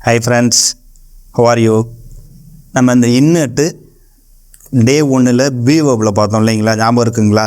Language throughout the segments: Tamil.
Hi friends, how are you? நம்ம இந்த இன்னட்டு டே 1ல் பி வெர்பில் பார்த்தோம் இல்லைங்களா, ஞாபகம் இருக்குங்களா?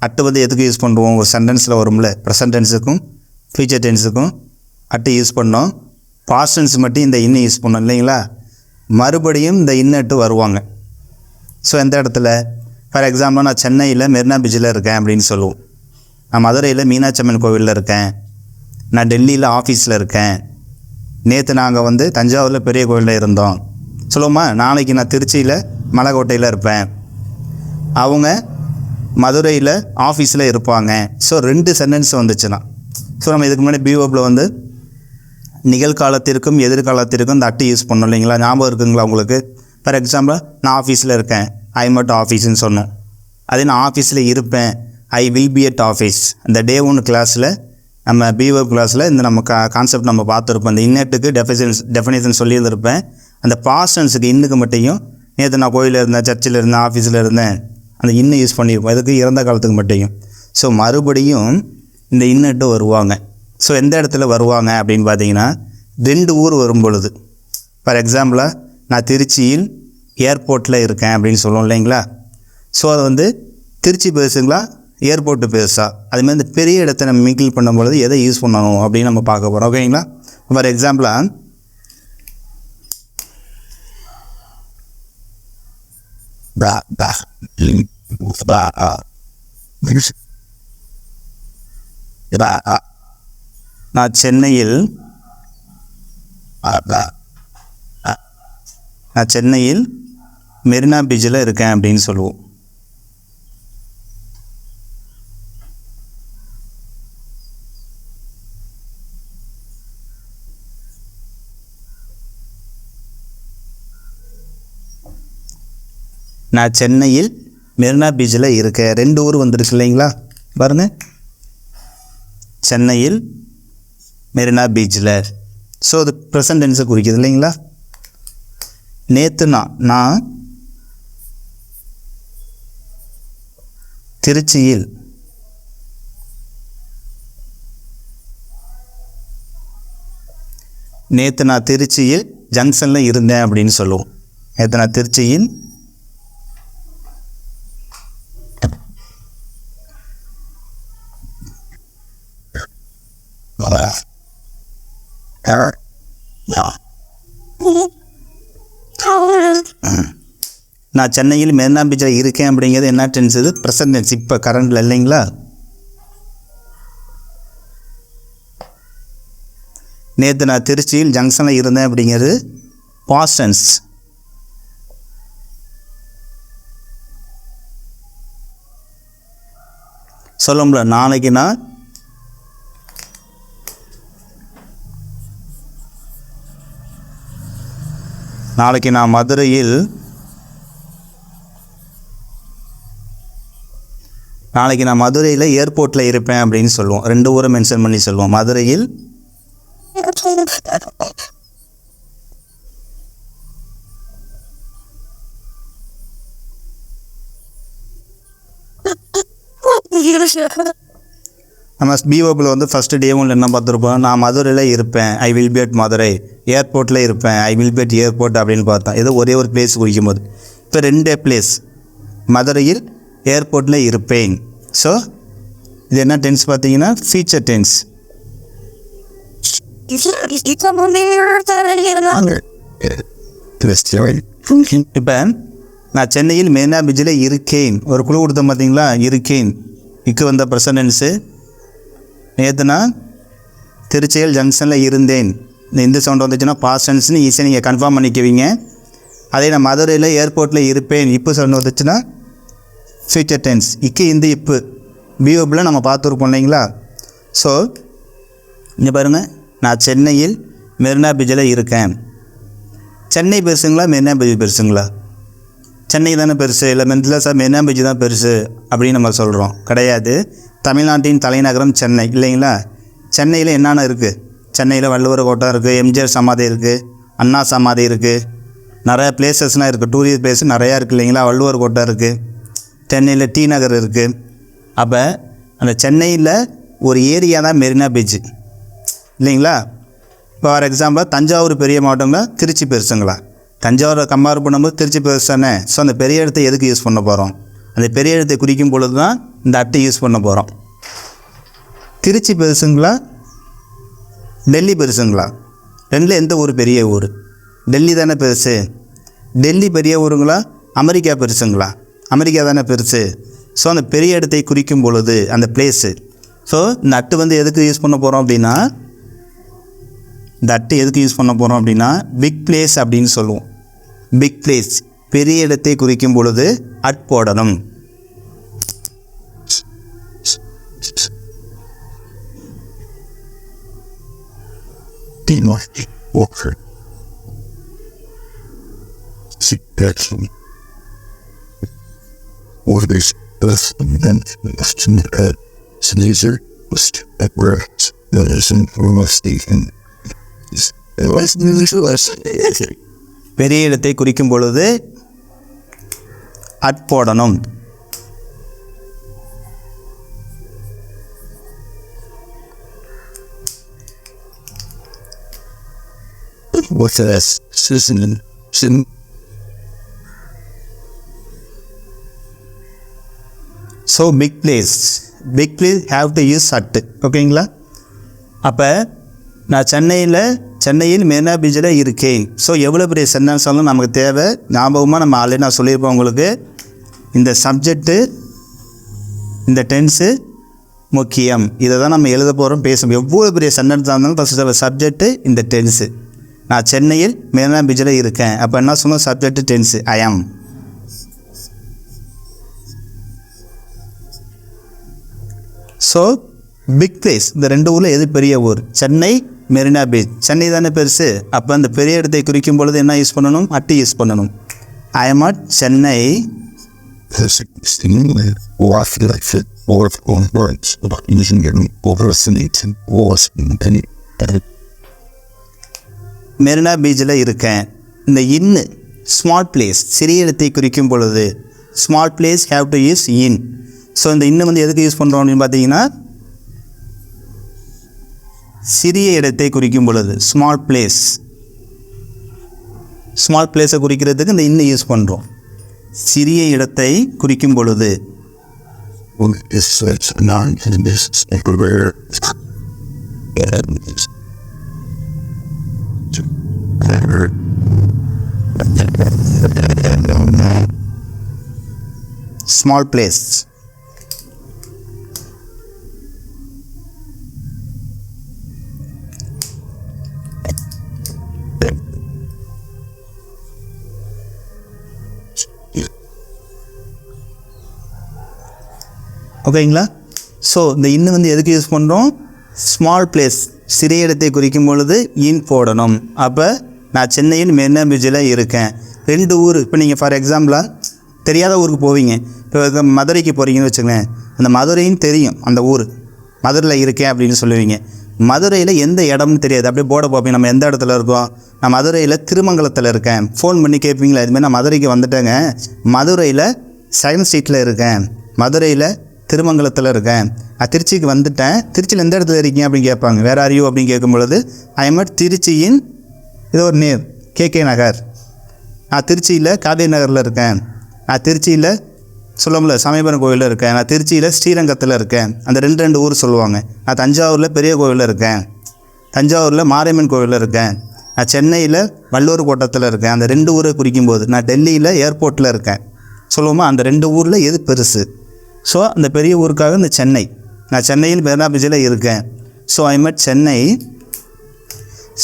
அட்டு வந்து எதுக்கு யூஸ் பண்ணுவோம்? ஒரு சென்டென்ஸில் வரும்ல, ப்ரெசன்ட் டென்ஸுக்கும் ஃபியூச்சர் டென்ஸுக்கும் அட்டு யூஸ் பண்ணோம். பாஸ்ட் டென்ஸ் மட்டும் இந்த இன்னை யூஸ் பண்ணோம் இல்லைங்களா. மறுபடியும் இந்த இன்னட்டு வருவாங்க. ஸோ எந்த இடத்துல, ஃபார் எக்ஸாம்பிள் நான் சென்னையில் மெரினா பீச்சில் இருக்கேன் அப்படின்னு சொல்லுவோம். நான் மதுரையில் மீனாட்சி அம்மன் கோவிலில் இருக்கேன். நான் டெல்லியில் ஆஃபீஸில் இருக்கேன். நேற்று நாங்கள் வந்து தஞ்சாவூரில் பெரிய கோவிலில் இருந்தோம் சொல்லுவோமா. நாளைக்கு நான் திருச்சியில் மலைக்கோட்டையில் இருப்பேன். அவங்க மதுரையில் ஆஃபீஸில் இருப்பாங்க. ஸோ 2 சென்டென்ஸ் வந்துச்சுன்னா, ஸோ நம்ம இதுக்கு முன்னாடி பி வெர்பில் வந்து நிகழ்காலத்திற்கும் எதிர்காலத்திற்கும் இந்த அட்டு யூஸ் பண்ணோம் இல்லைங்களா. ஞாபகம் இருக்குங்களா உங்களுக்கு? ஃபார் எக்ஸாம்பிள் நான் ஆஃபீஸில் இருக்கேன், ஐ எம் அட் ஆஃபீஸ்ன்னு சொன்னோம். அதே நான் ஆஃபீஸில் இருப்பேன், I will be at office. இந்த டே 1 கிளாஸில் நம்ம பி வெர்ப் கிளாஸில் இந்த நம்ம கான்செப்ட் நம்ம பார்த்துருப்போம். இந்த இன்னட்டுக்கு டெஃபினேஷன் சொல்லியிருந்திருப்பேன். அந்த பாஸ்ட் டென்ஸுக்கு இன்னுக்கு மட்டும் நேற்று நான் கோயிலில் இருந்தேன், சர்ச்சில் இருந்தேன், ஆஃபீஸில் இருந்தேன், அந்த இன்னும் யூஸ் பண்ணியிருப்போம். இதுக்கு இறந்த காலத்துக்கு மட்டும். ஸோ மறுபடியும் இந்த இன்னட்டு வருவாங்க. ஸோ எந்த இடத்துல வருவாங்க அப்படின்னு பார்த்தீங்கன்னா, 2 ஊர் வரும் பொழுது. ஃபார் எக்ஸாம்பிளாக நான் திருச்சியில் ஏர்போர்ட்டில் இருக்கேன் அப்படின்னு சொல்லுவோம் இல்லைங்களா. ஸோ அதை வந்து திருச்சி பேசுங்களா, ஏர்போர்ட்டு பேஸா, அதுமாதிரி இந்த பெரிய இடத்த நம்ம மிங்கிள் பண்ணும்பொழுது எதை யூஸ் பண்ணணும் அப்படின்னு நம்ம பார்க்க போகிறோம். ஓகேங்களா. ஃபார் எக்ஸாம்பிளாக நான் சென்னையில் மெரினா பீச்சில் இருக்கேன் அப்படின்னு சொல்லுவோம். நான் சென்னையில் மெரினா பீச்சில் இருக்கேன். 2 ஊர் வந்துருக்கு இல்லைங்களா. பாருங்கள், சென்னையில் மெரினா பீச்சில். ஸோ அது ப்ரெசன்ட் டென்ஸை குறிக்குது இல்லைங்களா. நேற்று நான் திருச்சியில் ஜங்ஷனில் இருந்தேன் அப்படின்னு சொல்லுவோம். நேற்று நான் திருச்சியில் நான் சென்னையில் மெரினா பீச்சில் இருக்கேன் அப்படிங்கிறது என்ன டென்ஸ்? இது ப்ரெசன்ட் டென்ஸ், இப்போ கரண்டில் இல்லைங்களா. நேற்று நான் திருச்சியில் ஜங்ஷனில் இருந்தேன் அப்படிங்கிறது பாஸ்ட் டென்ஸ். சொல்லும்ல, நாளைக்கு நான் மதுரையில் ஏர்போர்ட்டில் இருப்பேன் அப்படின்னு சொல்லுவோம். 2 ஊரை மென்ஷன் பண்ணி சொல்லுவோம். மதுரையில் நம்ம பி வெர்பில் வந்து ஃபஸ்ட்டு டே 1 என்ன பார்த்துருப்போம்? நான் மதுரையில் இருப்பேன், I will be at Madurai. ஏர்போர்ட்டில் இருப்பேன், I will be at airport அப்படின்னு பார்த்தோம். ஏதோ ஒரே ஒரு பிளேஸ் குறிக்கும் போது. இப்போ 2 பிளேஸ், மதுரையில் ஏர்போர்ட்டில் இருப்பேன். ஸோ இது என்ன டென்ஸ் பார்த்தீங்கன்னா, ஃபியூச்சர் டென்ஸ். இப்போ நான் சென்னையில் மெரினா பீச்சில் இருக்கேன், ஒரு குழு கொடுத்தேன் பார்த்தீங்களா, இருக்கேன். இக்கு வந்த ப்ரெசன்ட் டென்ஸு. நேற்று நான் திருச்சியில் ஜங்ஷனில் இருந்தேன். இந்த சவுண்ட் வந்துச்சுன்னா பாஸ்ட் டென்ஸ்னு ஈஸியாக நீங்கள் கன்ஃபார்ம் பண்ணிக்குவீங்க. அதே நான் மதுரையில் ஏர்போர்ட்டில் இருப்பேன், இப்போ சவுண்ட் வந்துச்சுன்னா ஃபியூச்சர் டென்ஸ். இப்போ பி வெர்பில் நம்ம பார்த்துருப்போம் இல்லைங்களா. ஸோ இங்கே பாருங்கள், நான் சென்னையில் மெரினா பீச்சில் இருக்கேன். சென்னை பெருசுங்களா, மெரினா பீச் பெருசுங்களா? சென்னை தானே பெருசு, இல்லை மென்டலாக மெரினா பீச் தான் பெருசு அப்படின்னு நம்ம சொல்கிறோம். கிடையாது. தமிழ்நாட்டின் தலைநகரம் சென்னை இல்லைங்களா. சென்னையில் என்னென்ன இருக்குது? சென்னையில் வள்ளுவர் கோட்டம் இருக்குது, எம்ஜிஆர் சமாதி இருக்குது, அண்ணா சமாதி இருக்குது, நிறையா பிளேசஸ்லாம் இருக்குது, டூரிஸ்ட் பிளேஸ் நிறையா இருக்குது இல்லைங்களா. வள்ளுவர் கோட்டம் இருக்குது, சென்னையில் டி நகர் இருக்குது. அப்போ அந்த சென்னையில் ஒரு ஏரியா தான் மெரினா பீச்சு இல்லைங்களா. ஃபார் எக்ஸாம்பிள் தஞ்சாவூர் பெரிய மாவட்டங்களா திருச்சி பெருசுங்களா? தஞ்சாவூரை கம்பேர் பண்ணும்போது திருச்சி பெருசு தானே. ஸோ அந்த பெரிய இடத்தை எதுக்கு யூஸ் பண்ண போகிறோம்? அந்த பெரிய இடத்தை குறிக்கும் பொழுது தான் இந்த அட்டை யூஸ் பண்ண போகிறோம். திருச்சி பெருசுங்களா டெல்லி பெருசுங்களா? ரெண்டில் எந்த ஊர் பெரிய ஊர்? டெல்லி தானே பெருசு. டெல்லி பெரிய ஊருங்களா அமெரிக்கா பெருசுங்களா? அமெரிக்கா தானே பெருசு. ஸோ அந்த பெரிய இடத்தை குறிக்கும் பொழுது அந்த பிளேஸு. ஸோ இந்த அட்டு வந்து எதுக்கு யூஸ் பண்ண போகிறோம் அப்படின்னா, இந்த அட்டு எதுக்கு யூஸ் பண்ண போகிறோம் அப்படின்னா பிக் பிளேஸ் அப்படின்னு சொல்லுவோம். பிக் பிளேஸ் பெரிய இடத்தை குறிக்கும் பொழுது அட் போடணும். பெரிய இடத்தை குறிக்கும் பொழுது அட் போடணும். So big place have to use at. ஓகேங்களா? அப்போ நான் சென்னையில் மெரினா பீச்சில் இருக்கேன். ஸோ எவ்வளோ பெரிய சென்டென்ஸ் வந்து நமக்கு தேவை. ஞாபகமாக நம்ம ஆல்ரெடி நான் சொல்லியிருப்பேன் உங்களுக்கு. இந்த சப்ஜெக்ட்டு இந்த டென்ஸு முக்கியம். இதை தான் நம்ம எழுத போகிறோம், பேசணும். எவ்வளோ பெரிய சென்டென்ஸாக இருந்தாலும் ஃபஸ்ட்டு சப்ஜெக்ட்டு இந்த டென்ஸு. நான் சென்னையில் மெரினா பீச்சில் இருக்கேன். அப்போ என்ன சொன்னோம்? சப்ஜெக்ட்டு டென்ஸு ஐ ஆம். ஸோ பிக் பிளேஸ் இந்த ரெண்டு ஊரில் எது பெரிய ஊர்? சென்னை, மெரினா பீச். சென்னை தானே பெருசு. அப்போ அந்த பெரிய இடத்தை குறிக்கும் பொழுது என்ன யூஸ் பண்ணணும்? அட்டு யூஸ் பண்ணணும். ஐ எம் அட் சென்னை மெரினா பீச்சில் இருக்கேன். இந்த இன்னு ஸ்மால் பிளேஸ் சிறிய இடத்தை குறிக்கும் பொழுது small place have to use in. So இந்த இன்னும் வந்து எதுக்கு யூஸ் பண்ணுறோம் அப்படின்னு பார்த்தீங்கன்னா, சிறிய இடத்தை குறிக்கும் பொழுது ஸ்மால் பிளேஸை குறிக்கிறதுக்கு இந்த இன்னும் யூஸ் பண்ணுறோம். சிறிய இடத்தை குறிக்கும் பொழுது ஸ்மால் பிளேஸ். ஓகேங்களா? ஸோ இந்த இன்னும் வந்து எதுக்கு யூஸ் பண்ணுறோம்? ஸ்மால் பிளேஸ் சிறிய இடத்தை குறிக்கும் பொழுது இன் போடணும். அப்போ நான் சென்னையில் மெரினா பீச்சில் இருக்கேன். ரெண்டு ஊர். இப்போ நீங்கள் ஃபார் எக்ஸாம்பிளாக தெரியாத ஊருக்கு போவீங்க. இப்போ மதுரைக்கு போகிறீங்கன்னு வச்சுக்கோங்களேன். அந்த மதுரைன்னு தெரியும், அந்த ஊர் மதுரையில் இருக்கேன் அப்படின்னு சொல்லுவீங்க. மதுரையில் எந்த இடம்னு தெரியாது. அப்படியே போர்டை பார்ப்பீங்க, நம்ம எந்த இடத்துல இருக்கோம். நான் மதுரையில் திருமங்கலத்தில் இருக்கேன். ஃபோன் பண்ணி கேட்பீங்களா, இதுமாதிரி நான் மதுரைக்கு வந்துட்டேங்க, மதுரையில் செகண்ட் ஸ்ட்ரீட்டில் இருக்கேன், மதுரையில் திருமங்கலத்தில் இருக்கேன், திருச்சிக்கு வந்துட்டேன், திருச்சியில் எந்த இடத்துல இருக்கீங்க அப்படின்னு கேட்பாங்க. வேறு அறியோ அப்படின்னு கேட்கும் பொழுது ஐ எம் அட் திருச்சியின் இது ஒரு நேர் கேகே நகர். நான் திருச்சியில் காவேரி நகரில் இருக்கேன். நான் திருச்சியில் சொல்லமுல்ல சமயபுரம் கோவிலில் இருக்கேன். நான் திருச்சியில் ஸ்ரீரங்கத்தில் இருக்கேன். அந்த ரெண்டு ஊர் சொல்லுவாங்க. நான் தஞ்சாவூரில் பெரிய கோவிலில் இருக்கேன். தஞ்சாவூரில் மாரியம்மன் கோவிலில் இருக்கேன். நான் சென்னையில் வள்ளூர் கோட்டத்தில் இருக்கேன். அந்த ரெண்டு ஊரை குறிக்கும்போது நான் டெல்லியில் ஏர்போர்ட்டில் இருக்கேன் சொல்லுவோமா? அந்த ரெண்டு ஊரில் எது பெருசு? ஸோ அந்த பெரிய ஊருக்காக இந்த சென்னை. நான் சென்னையில் மெரினா பீச்சில் இருக்கேன். So I am at Chennai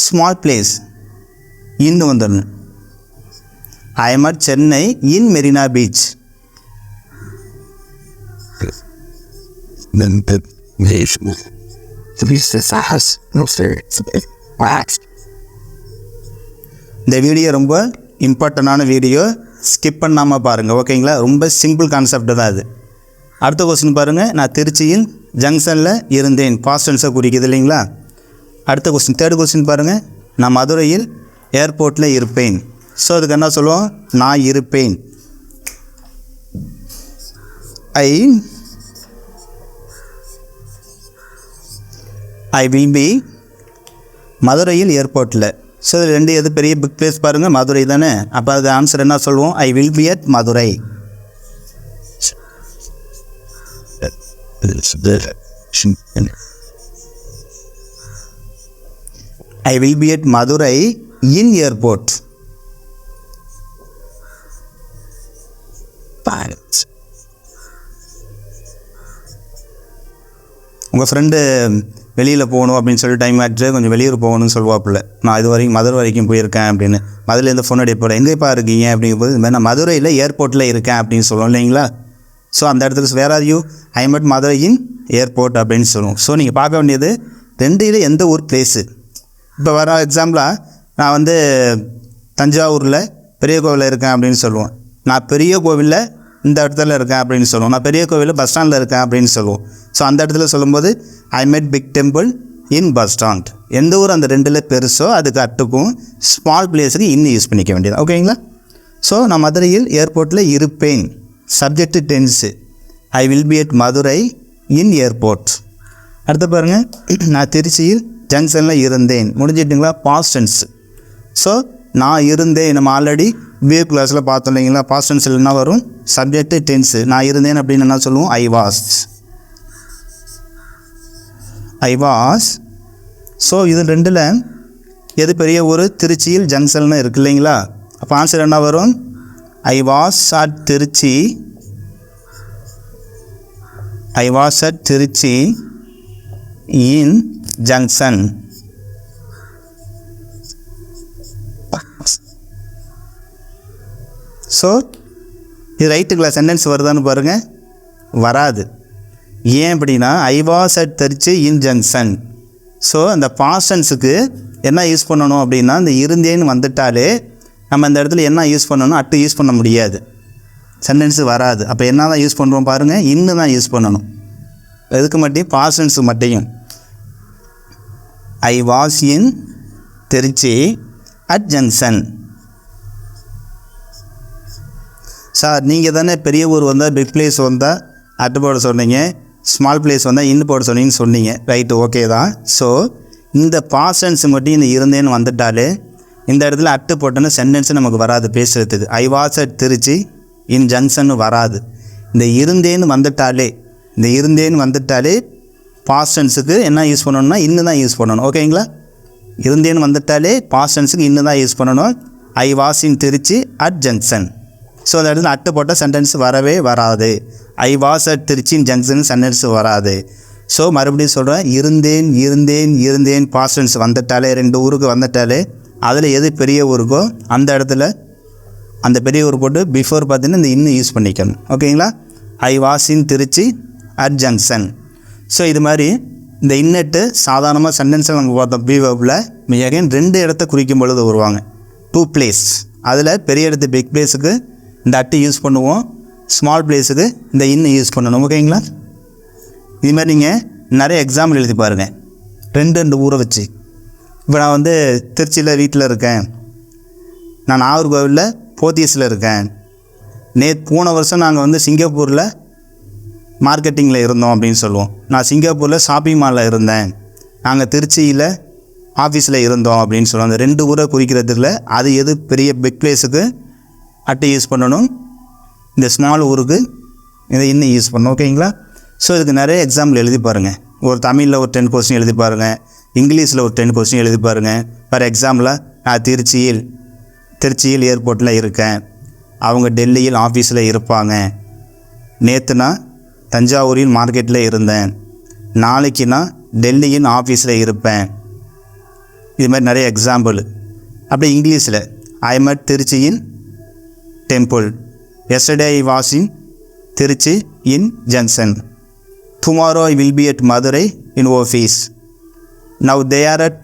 small place இன்னு வந்துடணும். ஐ am at Chennai in Marina beach. இந்த வீடியோ ரொம்ப இம்பார்ட்டண்டான வீடியோ, ஸ்கிப் பண்ணாமல் பாருங்கள். ஓகேங்களா? ரொம்ப சிம்பிள் கான்செப்ட் தான் அது. அடுத்த கொஸ்டின் பாருங்கள். நான் திருச்சியில் ஜங்ஷனில் இருந்தேன். பாஸ்ட் டென்ஸை குறிக்குது இல்லைங்களா? அடுத்த கொஸ்டின், தேர்ட் கொஸ்டின் பாருங்கள். நான் மதுரையில் ஏர்போர்ட்டில் இருப்பேன். ஸோ அதுக்கு என்ன சொல்லுவோம்? நான் இருப்பேன். I will be மதுரையில் ஏர்போர்ட்டில். ஸோ இது ரெண்டு எது பெரிய பிக் பிளேஸ் பாருங்கள், மதுரை தானே. அப்போ அது ஆன்சர் என்ன சொல்லுவோம்? I will be at Madurai. I will be at Madurai in airport. உங்கள் ஃப்ரெண்டு வெளியில் போகணும் அப்படின்னு சொல்லி டைம் ஆகிடுச்சு, கொஞ்சம் வெளியூர் போகணும்னு சொல்லுவாப்புல. நான் இது வரைக்கும் மதுரை வரைக்கும் போயிருக்கேன் அப்படின்னு. மதுரையிலேருந்து ஃபோன் அடிப்போம், எங்கேப்பா இருக்கீங்க அப்படிங்கும்போது இது மாதிரி நான் மதுரையில் ஏர்போர்ட்டில் இருக்கேன் அப்படின்னு சொல்லுவோம் இல்லைங்களா. ஸோ அந்த இடத்துக்கு where are you? I am at Madurai in airport அப்படின்னு சொல்லுவோம். ஸோ நீங்கள் பார்க்க வேண்டியது ரெண்டில் எந்த ஊர் பிளேஸு. இப்போ வர எக்ஸாம்பிளாக நான் வந்து தஞ்சாவூரில் பெரிய கோவிலில் இருக்கேன் அப்படின்னு சொல்லுவோம். நான் பெரிய கோவிலில் இந்த இடத்துல இருக்கேன் அப்படின்னு சொல்லுவோம். நான் பெரிய கோவிலில் பஸ் ஸ்டாண்டில் இருக்கேன் அப்படின்னு சொல்லுவோம். ஸோ அந்த இடத்துல சொல்லும்போது I met big temple in bus stand. எந்த ஊர் அந்த ரெண்டில் பெருசோ அதுக்கு அட்டுக்கும் ஸ்மால் பிளேஸுக்கு இன்னும் யூஸ் பண்ணிக்க வேண்டியது. ஓகேங்களா. ஸோ நான் மதுரையில் ஏர்போர்ட்டில் இருப்பேன். Subject tens I will be at Madurai in airport. அடுத்து பாருங்கள், நான் திருச்சியில் ஜங்ஷனில் இருந்தேன். முடிஞ்சிட்டுங்களா? Past tense. ஸோ நான் இருந்தேன் நம்ம ஆல்ரெடி பிஏ கிளாஸில் பார்த்தோம் இல்லைங்களா. பாஸ்ட் டென்ஸில் என்ன வரும்? Subject tens. நான் இருந்தேன் அப்படின்னு என்ன சொல்லுவோம்? I was. I was. So இது ரெண்டில் எது பெரிய ஒரு? திருச்சியில் ஜங்ஷன்னு இருக்குது இல்லைங்களா. அப்போ ஆன்சர் என்ன வரும்? I was at Trichy. I was at Trichy in junction. So இது ரைட்டுங்களா? சென்டென்ஸ் வருதான்னு பாருங்கள். வராது. ஏன் அப்படின்னா I was at Trichy in junction. So அந்த பாஸ்ட் டென்ஸுக்கு என்ன யூஸ் பண்ணணும் அப்படின்னா இந்த இருந்தேன்னு வந்துட்டாலே நம்ம இந்த இடத்துல என்ன யூஸ் பண்ணணும்? அட்டு யூஸ் பண்ண முடியாது, சென்டென்ஸு வராது. அப்போ என்ன தான் யூஸ் பண்ணுறோம் பாருங்கள்? இன்னும் தான் யூஸ் பண்ணணும். எதுக்கு மட்டும்? பாஸ்ட் டென்ஸு மட்டும். I was in Trichy at junction. Sir நீங்கள் தானே பெரிய ஊர் வந்தால் பிக் பிளேஸ் வந்தால் அட்டு போட சொன்னீங்க, ஸ்மால் பிளேஸ் வந்தால் இன்னு போட சொன்னீங்கன்னு சொன்னீங்க. ரைட்டு, ஓகே தான். ஸோ இந்த பாஸ்ட் டென்ஸ் மட்டும் இந்த இருந்தேன்னு வந்துட்டாலே இந்த இடத்துல அட்டு போட்டோன்னா சென்டென்ஸு நமக்கு வராது பேசுகிறதுக்கு. I was at Trichy in junction வராது. இந்த இருந்தேன்னு வந்துட்டாலே பாஸ்ட் டென்ஸுக்கு என்ன யூஸ் பண்ணணும்னா இன்னும் தான் யூஸ் பண்ணணும். ஓகேங்களா. இருந்தேன்னு வந்துட்டாலே பாஸ்ட் டென்ஸுக்கு இன்னும் தான் யூஸ் பண்ணணும். I was in Trichy at junction. So அந்த இடத்துல அட்டு போட்டால் சென்டென்ஸ் வரவே வராது. I was at Trichy in junction sentence வராது. ஸோ மறுபடியும் சொல்கிறேன், இருந்தேன் பாஸ்ட் டென்ஸ் வந்துட்டாலே, ரெண்டு ஊருக்கு வந்துட்டாலே அதில் எது பெரிய ஊருக்கோ அந்த இடத்துல அந்த பெரிய ஊர் போட்டு பிஃபோர் பார்த்தீங்கன்னா இந்த இன்னும் யூஸ் பண்ணிக்கணும். ஓகேங்களா. I was in Trichy at junction. So இது மாதிரி இந்த இன்னட்டு சாதாரணமாக சென்டென்ஸில் நம்ம பார்த்தோம் பி வெர்பில் மிகன் ரெண்டு இடத்த குறிக்கும் பொழுது வருவாங்க. Two place. அதில் பெரிய இடத்து பிக் பிளேஸுக்கு இந்த அட்டு யூஸ் பண்ணுவோம், ஸ்மால் பிளேஸுக்கு இந்த இன்னும் யூஸ் பண்ணணும். ஓகேங்களா. இதுமாதிரி நீங்கள் நிறைய எக்ஸாம்பிள் எழுதி பாருங்கள் ரெண்டு ஊரை வச்சு. இப்போ நான் வந்து திருச்சியில் வீட்டில் இருக்கேன், நான் நாகர்கோவிலில் போத்தீஸில் இருக்கேன், போன வருஷம் நாங்கள் வந்து சிங்கப்பூரில் மார்க்கெட்டிங்கில் இருந்தோம் அப்படின்னு சொல்லுவோம். நான் சிங்கப்பூரில் ஷாப்பிங் மாலில் இருந்தேன், நாங்கள் திருச்சியில் ஆஃபீஸில் இருந்தோம் அப்படின்னு சொல்லுவோம். அந்த ரெண்டு ஊரை குறிக்கிறதுல அது எது பெரிய பிக் பிளேஸுக்கு அட்டை யூஸ் பண்ணணும், இந்த ஸ்மால் ஊருக்கு இதை இன்னும் யூஸ் பண்ணணும். ஓகேங்களா. ஸோ இதுக்கு நிறைய எக்ஸாம்பிள் எழுதி பாருங்கள். ஒரு தமிழில் ஒரு 10 கொஸ்டின் எழுதி பாருங்கள், இங்கிலீஷில் ஒரு 10 கொஸ்டின் எழுதி பாருங்கள். ஃபார் எக்ஸாம்பிளாக நான் திருச்சியில் ஏர்போர்ட்டில் இருக்கேன், அவங்க டெல்லியில் ஆஃபீஸில் இருப்பாங்க, நேற்று நான் தஞ்சாவூரில் மார்க்கெட்டில் இருந்தேன், நாளைக்கு நான் டெல்லியின் ஆஃபீஸில் இருப்பேன். இது மாதிரி நிறைய எக்ஸாம்பிள். அப்படி இங்கிலீஷில் ஐ எம் அட் திருச்சியின் temple, yesterday I was in Trichy in junction, tomorrow I will be at Madurai in office, now they are at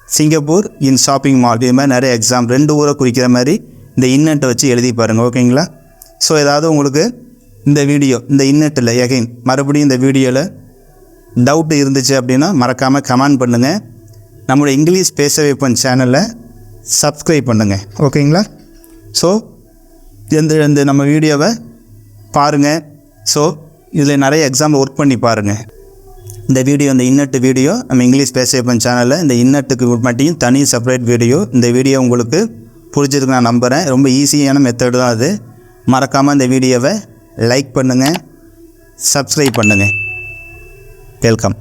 Singapore in shopping mall. இது மாதிரி நிறைய எக்ஸாம்பிள் ரெண்டு ஊரை குறிக்கிற மாதிரி இந்த இன்னட்டை வச்சு எழுதி பாருங்கள். ஓகேங்களா. ஸோ ஏதாவது உங்களுக்கு இந்த வீடியோ இந்த இன்னட்டில் எகைன் மறுபடியும் இந்த வீடியோவில் டவுட்டு இருந்துச்சு அப்படின்னா மறக்காமல் கமெண்ட் பண்ணுங்கள். நம்மளுடைய இங்கிலீஷ் பேச வைப்போம் சேனலை சப்ஸ்கிரைப் பண்ணுங்கள். ஓகேங்களா. ஸோ இந்த நம்ம வீடியோவை பாருங்கள். ஸோ இதில் நிறைய எக்ஸாம்பிள் ஒர்க் பண்ணி பாருங்கள். இந்த வீடியோ இந்த இன்னட்டு வீடியோ நம்ம இங்கிலீஷ் பேசப்பன் சேனலில் இந்த இன்னட்டுக்கு மட்டும் தனி செப்பரேட் வீடியோ. இந்த வீடியோ உங்களுக்கு பிடிச்சிருக்கு நான் நம்புகிறேன். ரொம்ப ஈஸியான மெத்தடு தான் அது. மறக்காமல் இந்த வீடியோவை லைக் பண்ணுங்கள், சப்ஸ்கிரைப் பண்ணுங்கள். வெல்கம்.